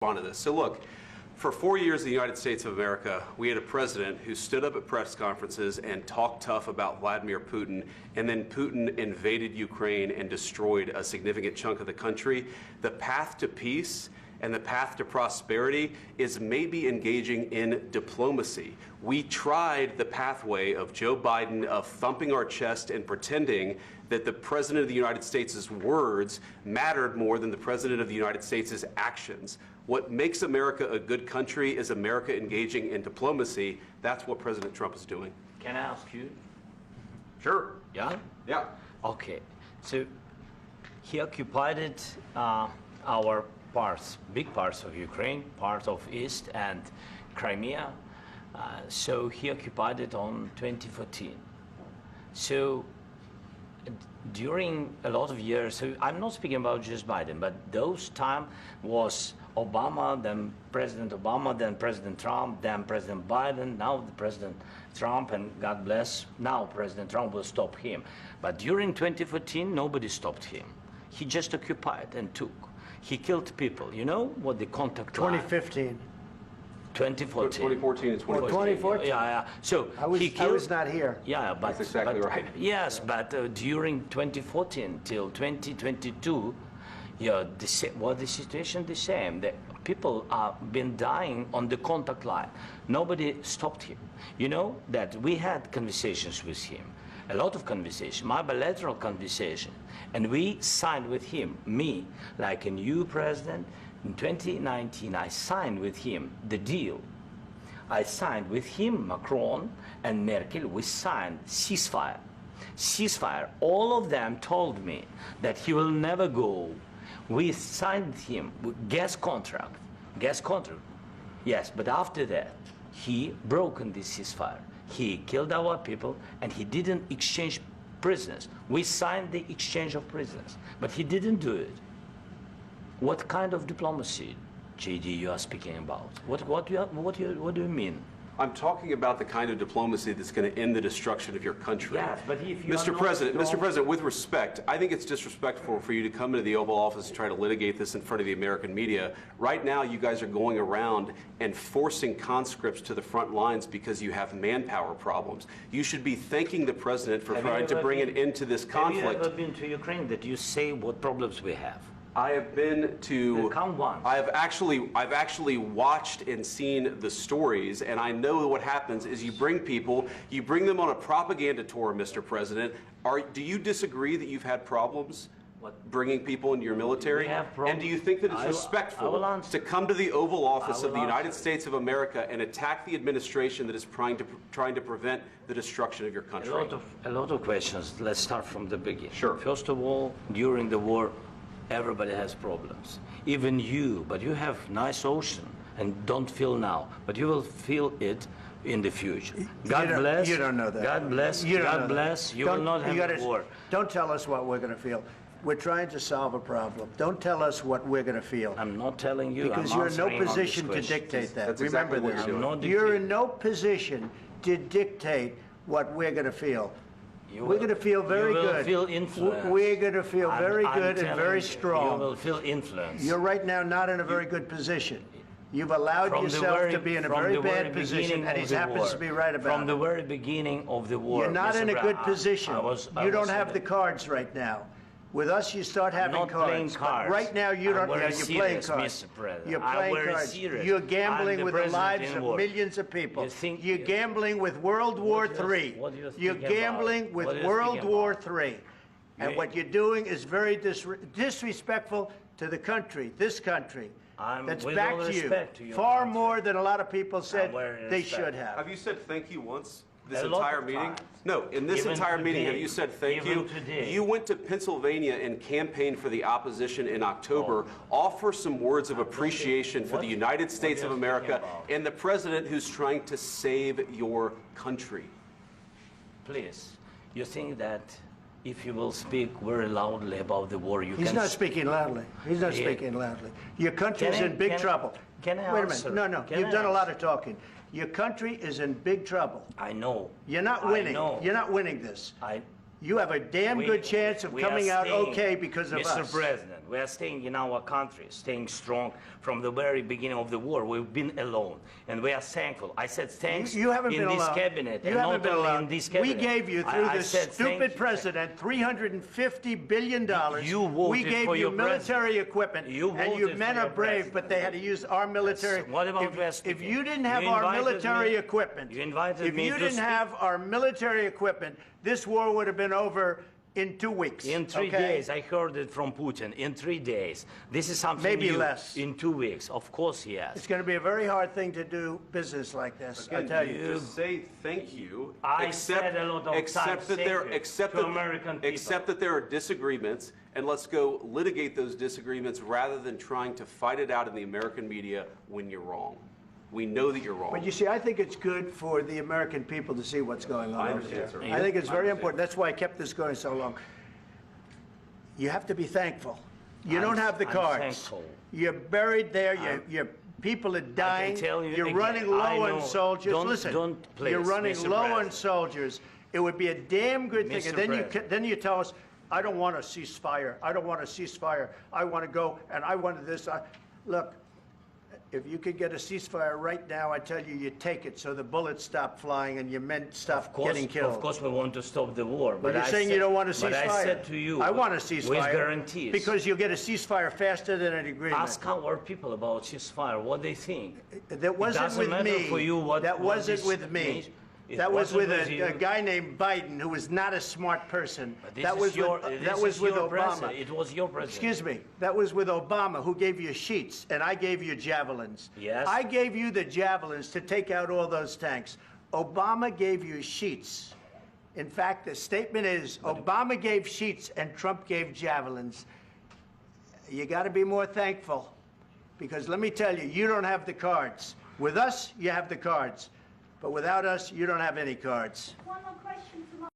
respond to this. So look, for 4 years in the United States of America, we had a president who stood up at press conferences and talked tough about Vladimir Putin, and then Putin invaded Ukraine and destroyed a significant chunk of the country. The path to peace and the path to prosperity is maybe engaging in diplomacy. We tried the pathway of Joe Biden, of thumping our chest and pretending that the President of the United States' words mattered more than the President of the United States' actions. What makes America a good country is America engaging in diplomacy. That's what President Trump is doing. Can I ask you? Sure. Yeah? Yeah. Okay. So he occupied our parts, big parts of Ukraine, part of East and Crimea. So he occupied it on 2014. So during a lot of years, so I'm not speaking about just Biden, but those time was Obama, then President Obama, then President Trump, then President Biden, now the President Trump, and God bless, now President Trump will stop him. But during 2014, nobody stopped him. He just occupied and took. He killed people. You know what the contact 2015. 2014 and 2014. 2014. Yeah. So I was not here. Yeah, but that's exactly right. Yes, but during 2014 till 2022, yeah, the situation the same. The people have been dying on the contact line. Nobody stopped him. You know that we had conversations with him, a lot of conversation, my bilateral conversation, and we signed with him, me, like a new president. In 2019, I signed with him the deal. I signed with him, Macron and Merkel, we signed ceasefire. Ceasefire. All of them told me that he will never go. We signed with him gas contract. Gas contract. Yes, but after that, he broken this ceasefire. He killed our people and he didn't exchange prisoners. We signed the exchange of prisoners, but he didn't do it. What kind of diplomacy, JD, you are speaking about? What do you mean? I'm talking about the kind of diplomacy that's going to end the destruction of your country. Yes, but if you Mr. President, with respect, I think it's disrespectful for you to come into the Oval Office and try to litigate this in front of the American media. Right now, you guys are going around and forcing conscripts to the front lines because you have manpower problems. You should be thanking the President for trying to bring an end to this conflict. Have you ever been to Ukraine that you say what problems we have? I have been to. Count once. I've actually watched and seen the stories, and I know what happens is you bring people, you bring them on a propaganda tour, Mr. President. Do you disagree that you've had problems bringing people into your military? And do you think that it's respectful to come to the Oval Office of the United States of America and attack the administration that is trying to prevent the destruction of your country? A lot of questions. Let's start from the beginning. Sure. First of all, during the war, everybody has problems, even you, but you have nice ocean and don't feel now, but you will feel it in the future. God bless. You don't know that. God bless. God bless. You will not have a war. Don't tell us what we're going to feel. We're trying to solve a problem. Don't tell us what we're going to feel. I'm not telling you. Because you're in no position to dictate that. That's Remember exactly this. what you're doing. You're in no position to dictate what we're going to feel. We're going to feel very good. You will feel influenced. We're going to feel very good and very strong. You will feel influenced. You're right now not in a very good position. You've allowed yourself to be in a very bad position, and he happens to be right about it. From the very beginning of the war. You're not in a good position. You don't have the cards right now. With us, you start having cards. Playing cards. But right now, you don't. Yeah, you're playing cards. You're playing cards. You're gambling with the lives of millions of people. You're gambling with World War III. You're gambling with World War III. And what you're doing is very disrespectful to the country, this country. That's back to you. Far more than a lot of people said they should have. Have you said thank you once? This entire meeting? No, in this entire meeting, have you said thank you? You went to Pennsylvania and campaigned for the opposition in October. Offer some words of appreciation for the United States of America and the president who's trying to save your country. Please, you think that if you will speak very loudly about the war, you can... He's not speaking loudly. He's not speaking loudly. Your country is in big trouble. Can I Wait a minute. No. You've done a lot of talking. Your country is in big trouble. I know. You're not winning. You're not winning this. you have a damn good chance of coming out okay because of us. Mr. President, we are staying in our country, staying strong from the very beginning of the war. We've been alone, and we are thankful. I said thanks you haven't in been this alone. cabinet, You and haven't not been only alone. in this cabinet. We gave you, through this stupid president, $350 billion. You voted we gave for you your military equipment, You and your voted men for are your brave, president. but they had to use our military. What about if you didn't have our military equipment, you invited if me you to didn't speak. have our military equipment, this war would have been over in 2 weeks. In 3 days, I heard it from Putin. In 3 days, this is something Maybe new. less. In 2 weeks, of course, yes. It's going to be a very hard thing to do business like this. I tell you. Just say thank you. I said a lot of times thank you to American people. Accept that there are disagreements, and let's go litigate those disagreements rather than trying to fight it out in the American media when you're wrong. We know that you're wrong. But you see, I think it's good for the American people to see what's going on. I understand, sir. I think it's very important. That's why I kept this going so long. You have to be thankful. You don't have the cards. Thankful. You're buried there. Your people are dying. Tell you You're again, running low on soldiers. Listen, you're running Mr. low President. on soldiers. It would be a damn good thing. Mr. And then you tell us, I don't want a ceasefire. I don't want a ceasefire. I want to go, and I want this. Look, if you could get a ceasefire right now, I tell you, you take it so the bullets stop flying and your men stop getting killed. Of course, we want to stop the war. But you're saying you don't want a ceasefire. But I said to you, I want a ceasefire. with guarantees. Because you'll get a ceasefire faster than an agreement. Ask our people about ceasefire, what they think. That wasn't with me. For you what, that wasn't with me. means. That was with a guy named Biden, who was not a smart person. That was with Obama. It was your president. Excuse me. That was with Obama, who gave you sheets, and I gave you javelins. Yes. I gave you the javelins to take out all those tanks. Obama gave you sheets. In fact, the statement is Obama gave sheets and Trump gave javelins. You got to be more thankful, because let me tell you, you don't have the cards. With us, you have the cards. But without us, you don't have any cards. One more question from